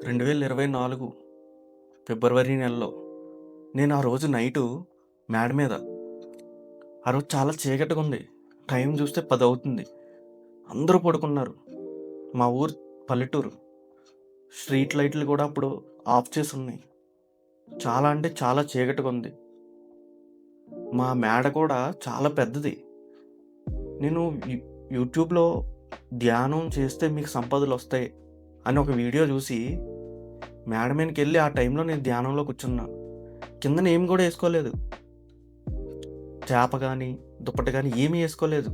2024 ఫిబ్రవరి నెలలో నేను ఆ రోజు నైటు మేడ మీద ఆ రోజు చాలా చీకటిగా ఉంది. టైం చూస్తే 10 అవుతుంది. అందరూ పడుకున్నారు. మా ఊరు పల్లెటూరు. స్ట్రీట్ లైట్లు కూడా అప్పుడు ఆఫ్ చేసి ఉన్నాయి. చాలా అంటే చాలా చీకటిగా ఉంది. మా మేడ కూడా చాలా పెద్దది. నేను యూట్యూబ్‌లో ధ్యానం చేస్తే మీకు సంపదలొస్తాయి అని ఒక వీడియో చూసి మేడ మీదకెళ్ళి ఆ టైంలో నేను ధ్యానంలో కూర్చున్నా. కిందన ఏమి కూడా ఏసుకోలేదు. చాప గానీ, దుప్పటి గానీ ఏమీ ఏసుకోలేదు.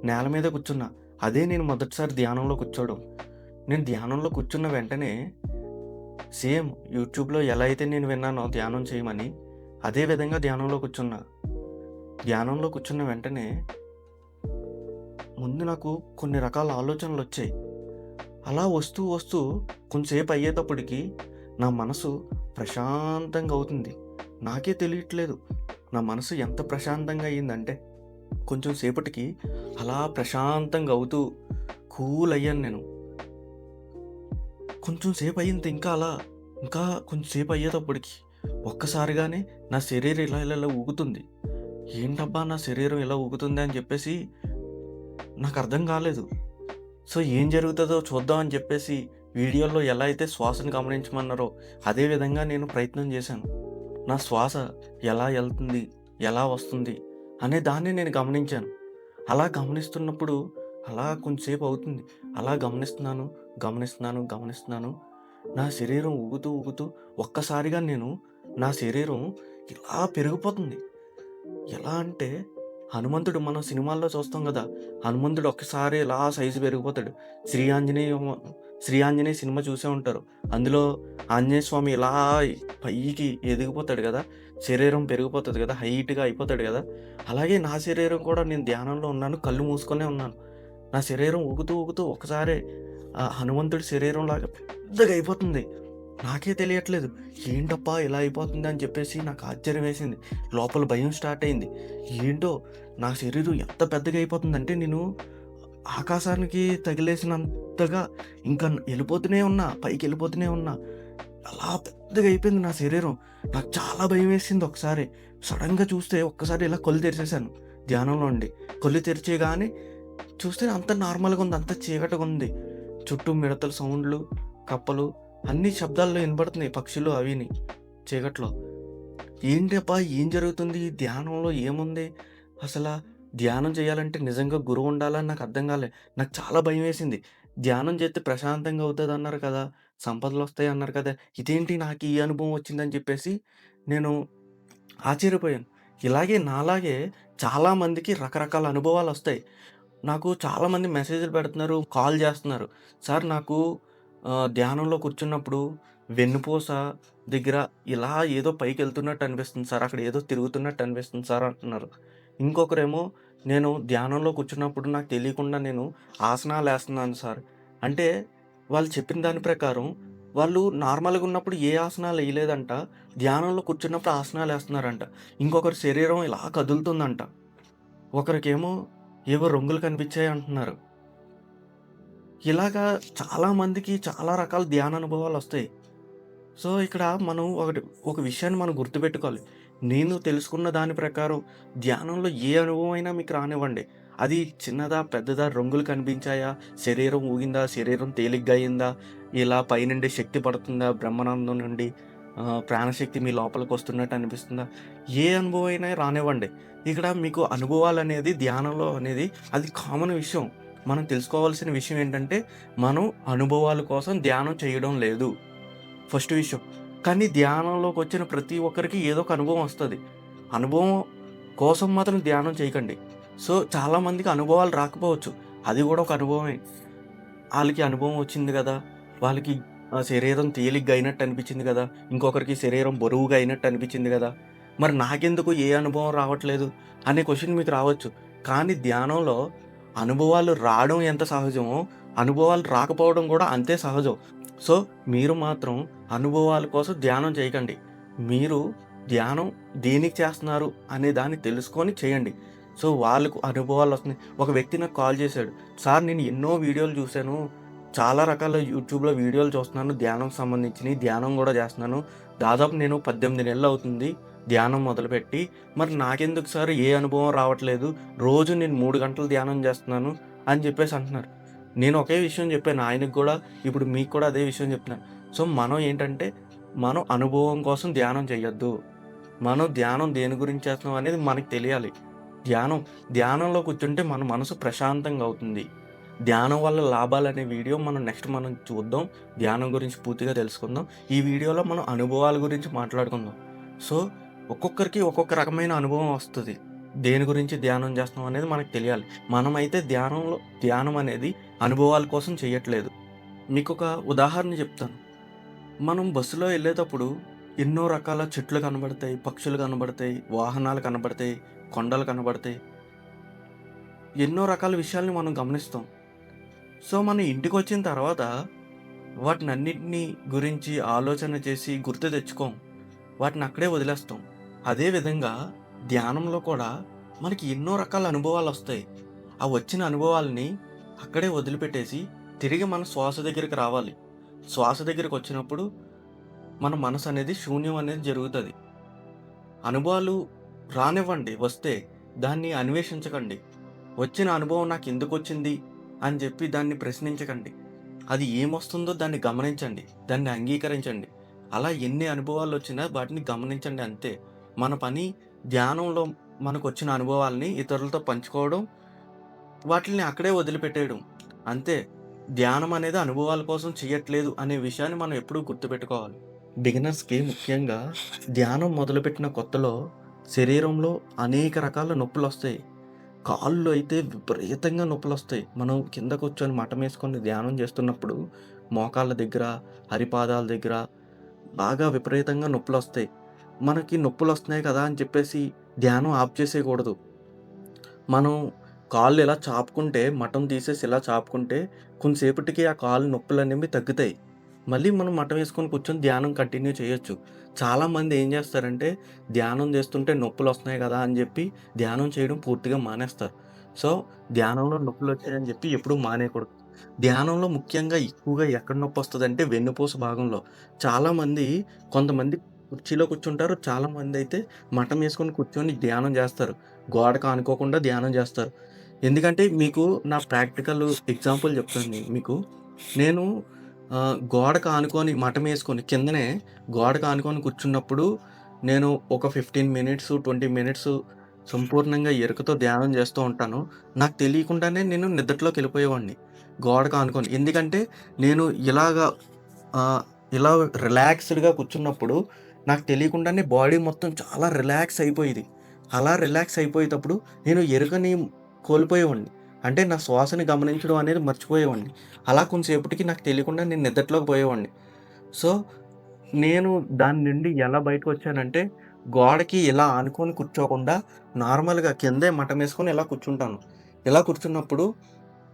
నేల మీదే కూర్చున్నా. అదే నేను మొదటిసారి ధ్యానంలో కూర్చోవడం. నేను ధ్యానంలో కూర్చున్న వెంటనే సేమ్ యూట్యూబ్‌లో ఎలా అయితే నేను విన్నానో ధ్యానం చేయమని, అదే విధంగా ధ్యానంలో కూర్చున్నా. ధ్యానంలో కూర్చున్న వెంటనే ముందు నాకు కొన్ని రకాల ఆలోచనలొచ్చాయి. అలా వస్తూ, వస్తూ కొంతసేపు అయ్యేటప్పటికి నా మనసు ప్రశాంతంగా అవుతుంది. నాకే తెలియట్లేదు. నా మనసు ఎంత ప్రశాంతంగా అయ్యిందంటే, కొంచెం సేపటికి అలా ప్రశాంతంగా అవుతూ కూల్ అయ్యాను నేను. కొంచెం సేపు అయింది ఇంకా కొంచెం సేపు అయ్యేటప్పటికి ఒక్కసారిగానే నా శరీరం ఇలా ఇలా ఇలా ఊగుతుంది. ఏంటబ్బా! నా శరీరం ఇలా ఊగుతుంది అని చెప్పేసి నాకర్థం కాలేదు. సో, ఏం జరుగుతదో చూద్దాం అని చెప్పేసి వీడియోలో ఎలా అయితే శ్వాసను గమనించమన్నారో అదే విధంగా నేను ప్రయత్నం చేశాను. నా శ్వాస ఎలా ఎళ్తుంది? ఎలా వస్తుంది? అనే దాన్ని నేను గమనించాను. అలా గమనిస్తున్నప్పుడు అలా కొంచెంసేపు అవుతుంది. అలా గమనిస్తున్నాను. నా శరీరం ఊగుతూ, ఊగుతూ ఒక్కసారిగా నా శరీరం ఇలా పెరిగిపోతుంది. ఎలా అంటే హనుమంతుడు మనం సినిమాల్లో చూస్తాం గదా! హనుమంతుడు ఒక్కసారి ఇలా సైజు పెరిగిపోతాడు. శ్రీ ఆంజనేయ 'శ్రీ ఆంజనేయ' సినిమా చూసే ఉంటారు. అందులో ఆంజనేయ స్వామి ఇలా పైకి ఎదిగిపోతాడు గదా! శరీరం పెరిగిపోతది గదా! హైట్‌గా అయిపోతాడు గదా! అలాగే నా శరీరం కూడా నేను ధ్యానంలో ఉన్నాను. కళ్ళు మూసుకొనే ఉన్నాను. నా శరీరం ఊగుతూ, ఊగుతూ ఒకసారే హనుమంతుడి శరీరంలాగా పెద్దగా అయిపోతుంది. నాకే తెలియట్లేదు. ఏంటబ్బా! ఇలా అయిపోతుంది అని చెప్పేసి నాకు ఆశ్చర్యం వేసింది. లోపల భయం స్టార్ట్ అయింది. ఏంటో నా శరీరం ఎంత పెద్దగా అయిపోతుందంటే నేను ఆకాశానికి తగిలేసినంతగా ఇంకా ఎళ్ళిపోతూనే ఉన్నా. పైకెళ్ళిపోతూనే ఉన్నా. అలా పెద్దగా అయిపోయింది నా శరీరం. నాకు చాలా భయమేసింది ఒకసారి. సడెన్‌గా చూస్తే ఒక్కసారి ఇలా కళ్ళు తెరిచేశాను ధ్యానంలో ఉండి. కళ్ళు తెరిచేయగానే చూస్తే అంతా నార్మల్‌గా ఉంది. అంతా చీకటిగా ఉంది. చుట్టూ మిడతల సౌండ్లు, కప్పలు అన్ని శబ్దాల్లో వినపడుతున్నాయి. పక్షులు అవిని చీకట్లో. ఏంటబ్బా! ఏం జరుగుతుంది? ఈ ధ్యానంలో ఏముంది? అసల ధ్యానం చేయాలంటే నిజంగా గురువు ఉండాలని నాకు అర్థం కాలే. నాకు చాలా భయమేసింది. ధ్యానం చేస్తే ప్రశాంతంగా అవుతదన్నారు కదా! సంపదలొస్తాయన్నారు కదా! ఇదేంటి నాకు ఈ అనుభవం వచ్చిందని చెప్పేసి నేను ఆశ్చర్యపోయాను. ఇలాగే నాలాగే చాలామందికి రకరకాల అనుభవాలొస్తాయి. నాకు చాలామంది మెసేజ్‌లు పెడుతున్నారు, కాల్ చేస్తున్నారు. సార్ నాకు ధ్యానంలో కూర్చున్నప్పుడు వెన్నుపూస దగ్గర ఇలా ఏదో పైకెళ్తున్నట్టు అనిపిస్తుంది సార్. అక్కడ ఏదో తిరుగుతున్నట్టు అనిపిస్తుంది సార్ అంటున్నారు. ఇంకొకరేమో నేను ధ్యానంలో కూర్చున్నప్పుడు నాకు తెలియకుండా నేను ఆసనాలేస్తున్నాను సార్. అంటే వాళ్ళు చెప్పిన దాని ప్రకారం వాళ్ళు నార్మల్‌గా ఉన్నప్పుడు ఏ ఆసనాలు ఎయలేదంట. ధ్యానంలో కూర్చున్నప్పుడు ఆసనాలేస్తున్నారంట. ఇంకొకరి శరీరం ఇలా కదులుతుందంట. ఒకరికేమో ఏవో రంగులు కనిపించాయి అంటున్నారు. ఇలాగా చాలామందికి చాలా రకాల ధ్యాన అనుభవాలొస్తాయి. సో, ఇక్కడ మనం ఒక విషయాన్ని మనం గుర్తుపెట్టుకోవాలి. నేను తెలుసుకున్న దాని ప్రకారం ధ్యానంలో ఏ అనుభవం అయినా మీకు రానివ్వండి. అది చిన్నదా? పెద్దదా? రంగులు కనిపించాయా? శరీరం ఊగిందా? శరీరం తేలిగ్గా అయిందా? ఇలా పైనుండి శక్తి పడుతుందా? బ్రహ్మానందం నుండి ప్రాణశక్తి మీ లోపలికొస్తున్నట్టు అనిపిస్తుందా? ఏ అనుభవం అయినా రానివ్వండి. ఇక్కడ మీకు అనుభవాలనేది ధ్యానంలో అనేది అది కామన్ విషయం. మనం తెలుసుకోవాల్సిన విషయం ఏంటంటే, మనం అనుభవాల కోసం ధ్యానం చేయడం లేదు. ఫస్ట్ విషయం. కానీ ధ్యానంలోకొచ్చిన ప్రతి ఒక్కరికి ఏదో ఒక అనుభవం వస్తది. అనుభవం కోసం మాత్రం ధ్యానం చేయకండి. సో, చాలామందికి అనుభవాలు రాకపోవచ్చు. అది గూడా ఒక అనుభవమే. ఆళ్ళకి అనుభవం వచ్చింది గదా! వాళ్ళకి శరీరం తేలిగ్గా అయినట్టు అనిపిచ్చింది గదా! ఇంకొకరికి శరీరం బరువుగా అయినట్టు అనిపిచ్చింది గదా! మరి నాకెందుకు ఏ అనుభవం రావట్లేదు అనే క్వెషన్ మీకు రావచ్చు. కానీ ధ్యానంలో అనుభవాలు రావడం ఎంత సహజమో, అనుభవాలు రాకపోవడం గూడా అంతే సహజం. సో, మీరు మాత్రం అనుభవాల కోసం ధ్యానం చేయకండి. మీరు ధ్యానం దేనికి చేస్తున్నారు అనే దాన్ని తెలుసుకొని చేయండి. సో, వాళ్ళకు అనుభవాలొస్తున్నాయి. ఒక వ్యక్తి నాకు కాల్ చేశాడు. సార్ నేను ఎన్నో వీడియోలు చూసాను. చాలా రకాల యూట్యూబ్‌లో వీడియోలు చూస్తున్నాను ధ్యానంకి సంబంధించినయి. ధ్యానం గూడా జేస్తున్నాను. దాదాపు నేను 18 నెలలవుతుంది ధ్యానం మొదలుపెట్టి. మరి నాకెందుకు సార్ ఏ అనుభవం రావట్లేదు? రోజు నేను 3 గంటలు ధ్యానం జేస్తున్నాను అని జెప్పేసి అంటున్నారు. నేను ఒకే విషయం జెప్పాను ఆయనకి గూడా, ఇప్పుడు మీకు కూడా అదే విషయం జెప్తున్నాను. సో, మనం ఏంటంటే, మనం అనుభవం కోసం ధ్యానం చెయ్యొద్దు. మనం ధ్యానం దేని గురించి చేస్తున్నాం అనేది మనకు తెలియాలి. ధ్యానం ధ్యానంలో కూర్చుంటే మన మనసు ప్రశాంతంగా అవుతుంది. ధ్యానం వల్ల లాభాలనే వీడియో మనం చూద్దాం. ధ్యానం గురించి పూర్తిగా తెలుసుకుందాం. ఈ వీడియోలో మనం అనుభవాల గురించి మాట్లాడుకుందాం. సో, ఒక్కొక్కరికి ఒక్కొక్క రకమైన అనుభవం వస్తది. దేని గురించి ధ్యానం చేస్తున్నాం అనేది మనకు తెలియాలి. మనమైతే ధ్యానం అనేది అనుభవాల కోసం చేయట్లేదు. మీకొక ఉదాహరణ చెప్తాను. మనం బస్సులో ఎళ్ళేటప్పుడు ఎన్నో రకాల చెట్లు కనబడతాయి, పక్షులు కనబడతాయి, వాహనాలు కనబడతాయి, కొండలు కనబడతాయి. ఎన్నో రకాల విషయాల్ని మనం గమనిస్తాం. సో, మనం ఇంటికొచ్చిన తర్వాత వాటినన్నిటిని గురించి ఆలోచన చేసి గుర్తు తెచ్చుకోం. వాటిని అక్కడే వదిలేస్తాం. అదే విధంగా ధ్యానంలో కూడా మనకి ఎన్నో రకాల అనుభవాలొస్తాయి. ఆ వచ్చిన అనుభవాల్ని అక్కడే వదిలిపెట్టేసి తిరిగి మన శ్వాస దగ్గరికి రావాలి. శ్వాస దగ్గరికొచ్చినప్పుడు మన మనసనేది శూన్యం అనేది జరుగుతది. అనుభవాలు రానివ్వండి వస్తే. దాన్ని అన్వేషించకండి. వచ్చిన అనుభవం నాకెందుకొచ్చింది అని చెప్పి దాన్ని ప్రశ్నించకండి. అది ఏమొస్తుందో దాన్ని గమనించండి. దాన్ని అంగీకరించండి. అలా ఎన్ని అనుభవాలొచ్చినా వాటిని గమనించండి అంతే. మన పని ధ్యానంలో మనకొచ్చిన అనుభవాల్ని ఇతరులతో పంచుకోవడం, వాటిల్ని అక్కడే వదిలిపెట్టేయడం. అంతే. ధ్యానం అనేది అనుభవాల కోసం చెయ్యట్లేదు అనే విషయాన్ని మనం ఎప్పుడూ గుర్తుపెట్టుకోవాలి. బిగినర్స్‌కి ముఖ్యంగా ధ్యానం మొదలుపెట్టిన కొత్తలో శరీరంలో అనేక రకాల నొప్పులొస్తాయి. కాళ్ళు అయితే విపరీతంగా నొప్పులొస్తాయి. మనం కింద కూర్చొని మటమేసుకొని ధ్యానం చేస్తున్నప్పుడు మోకాళ్ళ దగ్గర, అరిపాదాల దగ్గర బాగా విపరీతంగా నొప్పులొస్తాయి. మనకి నొప్పులొస్తున్నాయి కదా అని చెప్పేసి ధ్యానం ఆప్ చేసేయకూడదు. మనం కాళ్ళు ఇలా చాపుకుంటే, మటం తీసేసి ఇలా చాపుకుంటే కొంతసేపటికి ఆ కాళ్ళు నొప్పులనేవి తగ్గుతాయి. మళ్ళీ మనం మటం వేసుకొని కూర్చొని ధ్యానం కంటిన్యూ చేయొచ్చు. చాలామంది ఏం చేస్తారంటే, ధ్యానం చేస్తుంటే నొప్పులొస్తున్నాయి కదా అని చెప్పి ధ్యానం చేయడం పూర్తిగా మానేస్తారు. సో, ధ్యానంలో నొప్పులొచ్చాయని చెప్పి ఎప్పుడూ మానేయకూడదు. ధ్యానంలో ముఖ్యంగా ఎక్కువగా ఎక్కడ నొప్పొస్తదంటే వెన్నుపూస భాగంలో. చాలామంది కొంతమంది కుర్చీలో కూర్చుంటారు. చాలామందయితే మటం వేసుకొని కూర్చొని ధ్యానం చేస్తారు. గోడకు ఆనుకోకుండా ధ్యానం చేస్తారు. ఎందుకంటే మీకు నా ప్రాక్టికల్ ఎగ్జాంపుల్ చెప్తాను మీకు. నేను గోడకు ఆనుకొని మటమేసుకొని కిందనే గోడకు ఆనుకొని కూర్చున్నప్పుడు నేను ఒక 15 మినిట్స్, 20 మినిట్స్ సంపూర్ణంగా ఎరుకతో ధ్యానం చేస్తూ ఉంటాను. నాకు తెలియకుండానే నేను నిద్రలోకెళ్ళిపోయేవాడిని. గోడకు ఆనుకొని. ఎందుకంటే నేను ఇలాగా ఆహ్, ఇలా రిలాక్స్‌డ్‌గా కూర్చున్నప్పుడు నాకు తెలియకుండానే బాడీ మొత్తం చాలా రిలాక్స్ అయిపోయేది. అలా రిలాక్స్ అయిపోయేటప్పుడు నేను ఎరుకని కోల్పోయేవాడిని. అంటే నా శ్వాసని గమనించడం అనేది మర్చిపోయేవాడిని. అలా కొంతసేపటికి నాకు తెలియకుండా నేను నిద్రలోకి పోయేవాడిని. సో, నేను దాని నుండి ఎలా బయటకొచ్చానంటే, గోడకి ఇలా ఆనుకొని కూర్చోకుండా నార్మల్‌గా కిందే మటమేసుకొని ఇలా కూర్చుంటాను. ఇలా కూర్చున్నప్పుడు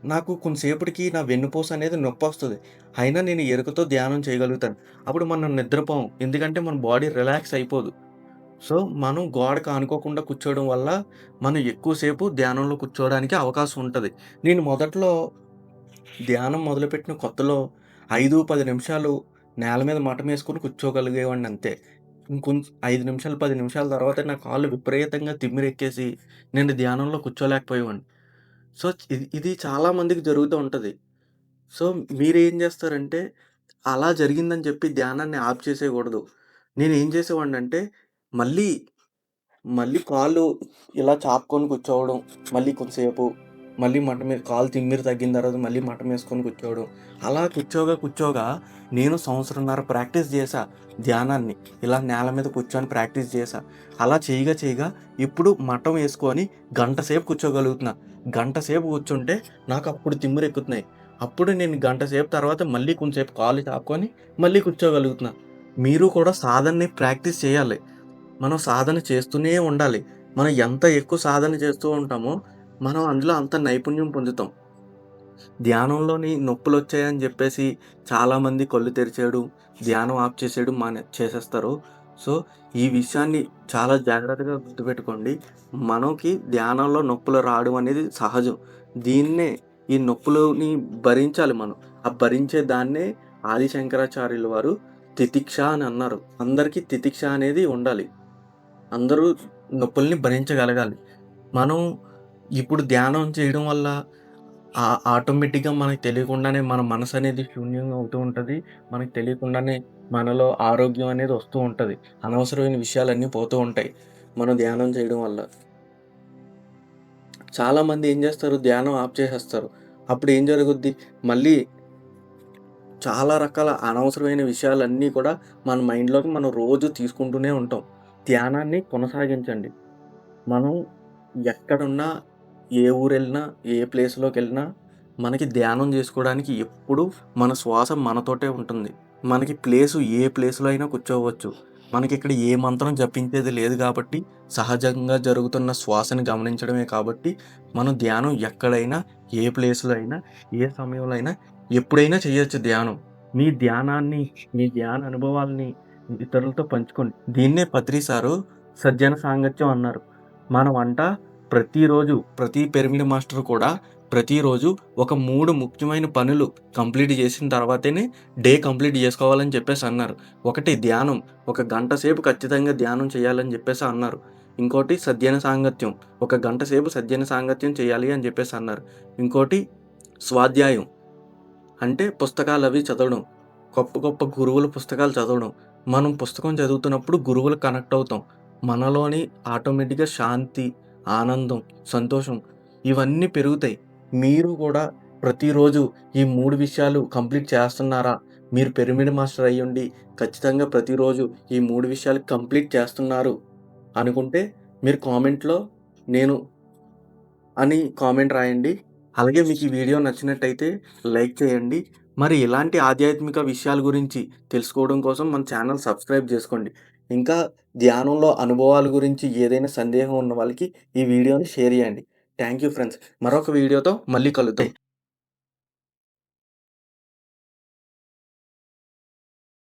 నాకు కొంతసేపటికి నా వెన్నుపూస అనేది నొప్పొస్తది. అయినా నేను ఎరుకతో ధ్యానం చేయగలుగుతాను. అప్పుడు మనం నిద్రపోం. ఎందుకంటే మన బాడీ రిలాక్స్ అయిపోదు. సో, మనం గోడకు ఆనుకోకుండా కూర్చోవడం వల్ల, మనం ఎక్కువ సేపు ధ్యానంలో కూర్చోవడానికి అవకాశం ఉంటది. నేను మొదట్లో ధ్యానం మొదలుపెట్టిన కొత్తలో 5, 10 నిమిషాలు నేల మీద మటమేసుకొని కూర్చోగలిగేవాడిని అంతే. 5 నిమిషాలు, 10 నిమిషాల తర్వాత నా కాళ్ళు విపరీతంగా తిమ్మిరెక్కేసి, నేను ధ్యానంలో కూర్చోలేకపోయేవాడిని. సో, ఇది ఇది చాలా మందికి జరుగుతూ ఉంటది. సో, మీరేం జేస్తారంటే, అలా జరిగిందని చెప్పి ధ్యానాన్ని ఆప్ చేసేయగూడదు. నేనేం చేసేవాడినంటే, మళ్ళీ మళ్ళీ కాళ్ళు ఇలా చాపుకొని కూర్చోవడం. మళ్ళీ కొంతసేపు, మళ్ళీ మటం మీద కాలు తిమ్మిరి తగ్గిన తర్వాత మళ్ళీ మటమేసుకొని కూర్చోవడం. అలా కూర్చోగా నేను సంవత్సరంన్నర ప్రాక్టీస్ చేశా ధ్యానాన్ని. ఇలా నేల మీద కూర్చొని ప్రాక్టీస్ చేశా. అలా చేయగా ఇప్పుడు మటం ఏసుకొని గంట సేపు కూర్చోగలుగుతున్నా. గంట సేపు కూర్చుంటే నాకప్పుడు తిమ్మిరెక్కుతున్నాయి. అప్పుడు నేను గంట సేపు తర్వాత మళ్ళీ కొంచెంసేపు కాళ్ళు చాపుకొని మళ్ళీ కూర్చోగలుగుతున్నా. మీరు కూడా సాధనని ప్రాక్టీస్ చేయాలి. మనం సాధన చేస్తూనే ఉండాలి. మనం ఎంత ఎక్కువ సాధన చేస్తూ ఉంటామో, మనం అందులో అంత నైపుణ్యం పొందుతాం. ధ్యానంలోని నొప్పులొచ్చాయని జెప్పేసి చాలామంది కళ్ళు తెరిచేయడం, ధ్యానం ఆప్ చేసేయడం చేసేస్తారు. సో, ఈ విషయాన్ని చాలా జాగ్రత్తగా గుర్తుపెట్టుకోండి. మనకి ధ్యానంలో నొప్పులు రావడం అనేది సహజం. దీన్నే ఈ నొప్పులని భరించాలి మనం. ఆ భరించే దాన్నే ఆది శంకరాచార్యుల వారు తితిక్ష అని అన్నారు. అందరికీ తితిక్ష అనేది ఉండాలి. అందరూ నొప్పుల్ని భరించగలగాలి. మనం ఇప్పుడు ధ్యానం చేయడం వల్ల ఆటోమేటిక్‌గా మనకు తెలియకుండానే మన మనసనేది శూన్యంగా అవుతూ ఉంటది. మనకు తెలియకుండానే మనలో ఆరోగ్యం అనేది వస్తూ ఉంటది. అనవసరమైన విషయాలన్నీ పోతూ ఉంటాయి. మనం ధ్యానం చేయడం వల్ల. చాలామంది ఏం చేస్తారు? ధ్యానం ఆఫ్ చేసేస్తారు. అప్పుడు ఏం జరుగుద్ది? మళ్ళీ చాలా రకాల అనవసరమైన విషయాలన్నీ కూడా మన మైండ్‌లోకి మనం రోజు తీసుకుంటూనే ఉంటాం. ధ్యానాన్ని కొనసాగించండి. మనం ఎక్కడున్నా, ఏ ఊరెళ్ళినా, ఏ ప్లేస్‌లోకెళ్ళినా మనకి ధ్యానం జేసుకోవడానికి ఎప్పుడు మన శ్వాస మనతోటే ఉంటుంది. మనకి ఏ ప్లేస్‌లో అయినా కూర్చోవచ్చు. మనకిక్కడ ఏ మంత్రం జపించేది లేదు గాబట్టి, సహజంగా జరుగుతున్న శ్వాసని గమనించడమే కాబట్టి, మనం ధ్యానం ఎక్కడైనా, ఏ ప్లేస్‌లో అయినా, ఏ సమయంలో అయినా, ఎప్పుడైనా చేయొచ్చు ధ్యానం. మీ ధ్యానాన్ని, మీ ధ్యాన అనుభవాల్ని ఇతరులతో పంచుకోండి. దీన్నే పత్రి సారు సజ్జన సాంగత్యం అన్నారు. మనమంట ప్రతిరోజు, ప్రతి పిరమిడ్ మాస్టర్ కూడా ప్రతిరోజు ఒక 3 ముఖ్యమైన పనులు కంప్లీట్ చేసిన తర్వాతనే డే కంప్లీట్ జేసుకోవాలని చెప్పేసన్నారు. ఒకటి ధ్యానం. ఒక గంట సేపు ఖచ్చితంగా ధ్యానం చేయాలని జెప్పేసి అన్నారు. ఇంకోటి సద్జన సాంగత్యం. ఒక గంట సేపు సద్జన సాంగత్యం చేయాలి అని జెప్పేసన్నారు. ఇంకోటి స్వాధ్యాయం. అంటే పుస్తకాలవి చదవడం. గొప్ప గొప్ప గురువుల పుస్తకాలు చదవడం. మనం పుస్తకం చదువుతున్నప్పుడు గురువులకు కనెక్ట్ అవుతాం. మనలోని ఆటోమేటిక్‌గా శాంతి, ఆనందం, సంతోషం ఇవన్నీ పెరుగుతాయి. మీరు కూడా ప్రతిరోజు ఈ 3 విషయాలు కంప్లీట్ చేస్తున్నారా? మీరు పిరమిడ్ మాస్టర్ అయ్యుండి ఖచ్చితంగా ప్రతిరోజు ఈ 3 విషయాలు కంప్లీట్ చేస్తున్నారు అనుకుంటే మీరు కామెంట్‌లో నేను అని కామెంట్ రాయండి. అలాగే మీకు ఈ వీడియో నచ్చినట్టయితే లైక్ చేయండి. మరి ఇలాంటి ఆధ్యాత్మిక విషయాల గురించి తెలుసుకోవడం కోసం మన ఛానల్ సబ్స్క్రైబ్ జేసుకోండి. ఇంకా ధ్యానంలో అనుభవాల గురించి ఏదైనా సందేహం ఉన్న వాళ్ళకి ఈ వీడియోని షేర్ చేయండి. Thank you friends. మరొక వీడియోతో మళ్ళీ కలుద్దాం.